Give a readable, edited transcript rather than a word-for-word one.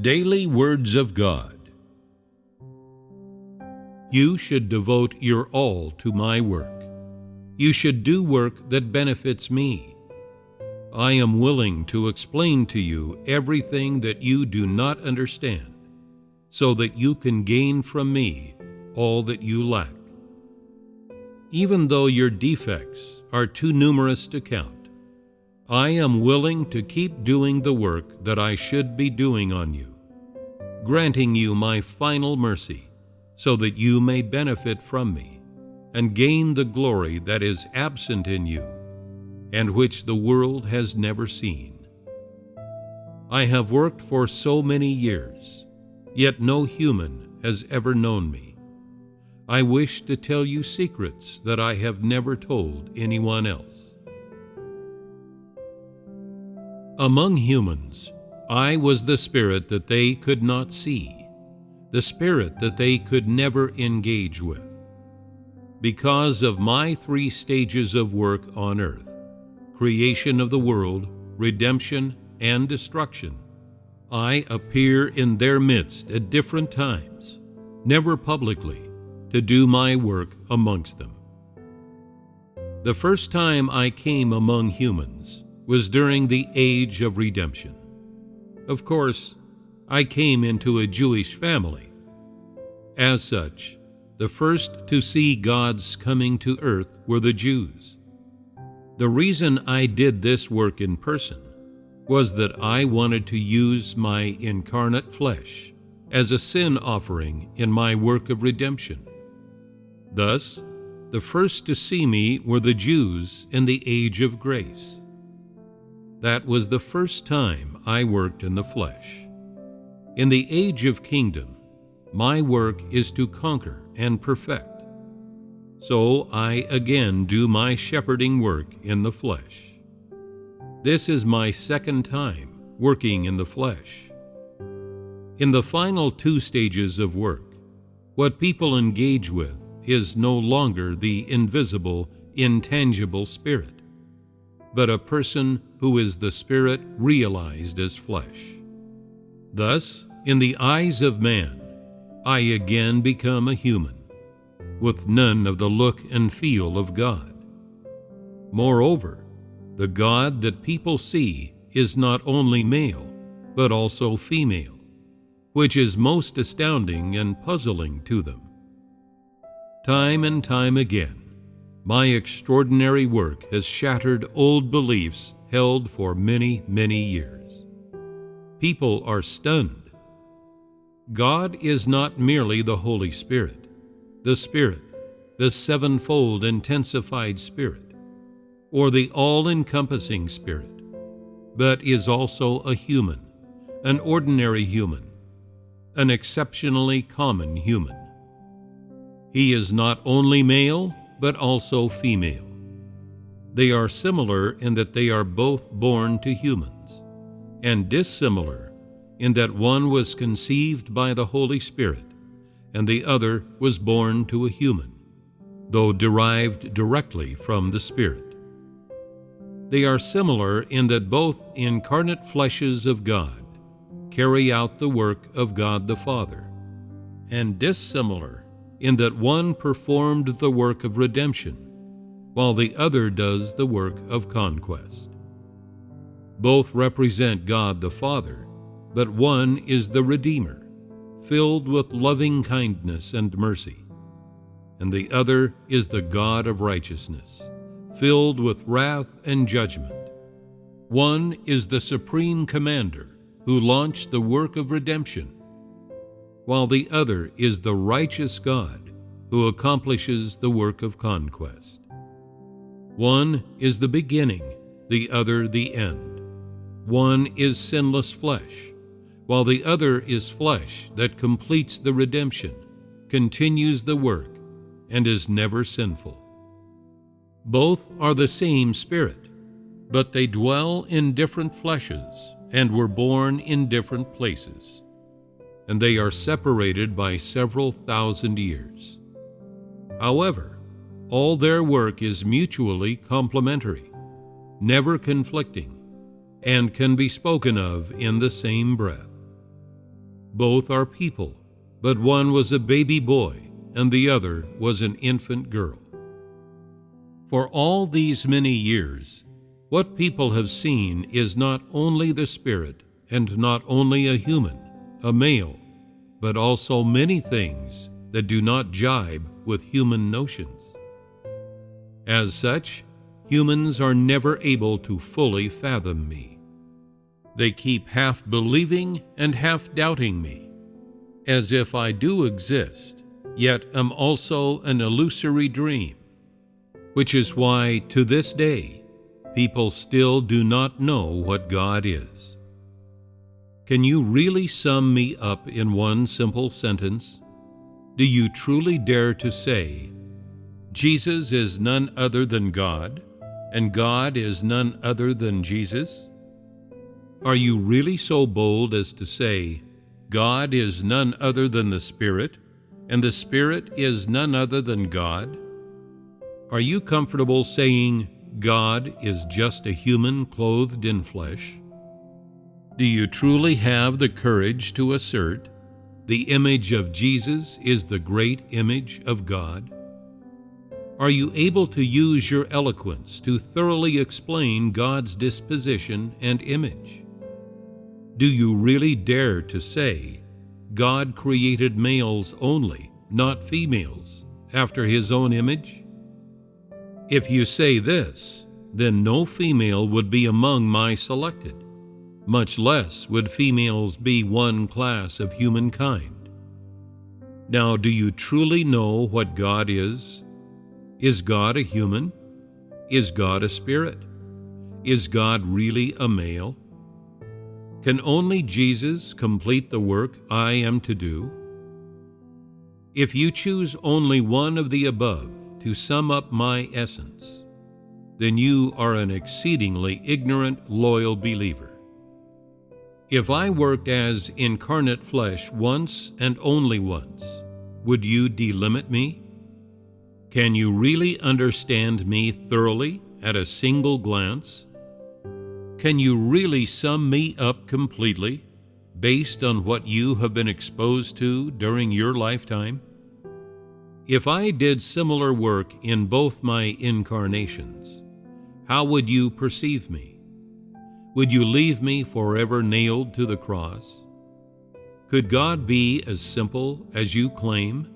Daily Words of God. You should devote your all to my work. You should do work that benefits me. I am willing to explain to you everything that you do not understand, so that you can gain from me all that you lack. Even though your defects are too numerous to count, I am willing to keep doing the work that I should be doing on you, granting you my final mercy, so that you may benefit from me and gain the glory that is absent in you and which the world has never seen. I have worked for so many years, yet no human has ever known me. I wish to tell you secrets that I have never told anyone else. Among humans, I was the spirit that they could not see, the spirit that they could never engage with. Because of my 3 stages of work on earth, creation of the world, redemption, and destruction, I appear in their midst at different times, never publicly, to do my work amongst them. The first time I came among humans was during the age of redemption. Of course, I came into a Jewish family. As such, the first to see God's coming to earth were the Jews. The reason I did this work in person was that I wanted to use my incarnate flesh as a sin offering in my work of redemption. Thus, the first to see me were the Jews in the age of grace. That was the first time I worked in the flesh. In the age of kingdom, my work is to conquer and perfect. So I again do my shepherding work in the flesh. This is my second time working in the flesh. In the final 2 stages of work, what people engage with is no longer the invisible, intangible spirit, but a person who is the spirit realized as flesh. Thus, in the eyes of man, I again become a human, with none of the look and feel of God. Moreover, the God that people see is not only male, but also female, which is most astounding and puzzling to them. Time and time again, my extraordinary work has shattered old beliefs held for many, many years. People are stunned. God is not merely the Holy Spirit, the 7-fold intensified Spirit, or the all-encompassing Spirit, but is also a human, an ordinary human, an exceptionally common human. He is not only male, but also female. They are similar in that they are both born to humans, and dissimilar in that one was conceived by the Holy Spirit, and the other was born to a human, though derived directly from the Spirit. They are similar in that both incarnate fleshes of God carry out the work of God the Father, and dissimilar in that one performed the work of redemption, while the other does the work of conquest. Both represent God the Father, but one is the Redeemer, filled with loving kindness and mercy, and the other is the God of righteousness, filled with wrath and judgment. One is the Supreme Commander who launched the work of redemption, while the other is the righteous God who accomplishes the work of conquest. One is the beginning, the other the end. One is sinless flesh, while the other is flesh that completes the redemption, continues the work, and is never sinful. Both are the same Spirit, but they dwell in different fleshes and were born in different places, and they are separated by several thousand years. However, all their work is mutually complementary, never conflicting, and can be spoken of in the same breath. Both are people, but one was a baby boy, and the other was an infant girl. For all these many years, what people have seen is not only the Spirit, and not only a human, a male, but also many things that do not jibe with human notions. As such, humans are never able to fully fathom me. They keep half believing and half doubting me, as if I do exist, yet am also an illusory dream, which is why, to this day, people still do not know what God is. Can you really sum me up in one simple sentence? Do you truly dare to say, Jesus is none other than God, and God is none other than Jesus? Are you really so bold as to say, God is none other than the Spirit, and the Spirit is none other than God? Are you comfortable saying, God is just a human clothed in flesh? Do you truly have the courage to assert, the image of Jesus is the great image of God? Are you able to use your eloquence to thoroughly explain God's disposition and image? Do you really dare to say, God created males only, not females, after His own image? If you say this, then no female would be among my selected, much less would females be one class of humankind. Now, do you truly know what God is? Is God a human? Is God a spirit? Is God really a male? Can only Jesus complete the work I am to do? If you choose only one of the above to sum up my essence, then you are an exceedingly ignorant, loyal believer. If I worked as incarnate flesh once and only once, would you delimit me? Can you really understand me thoroughly at a single glance? Can you really sum me up completely based on what you have been exposed to during your lifetime? If I did similar work in both my incarnations, how would you perceive me? Would you leave me forever nailed to the cross? Could God be as simple as you claim?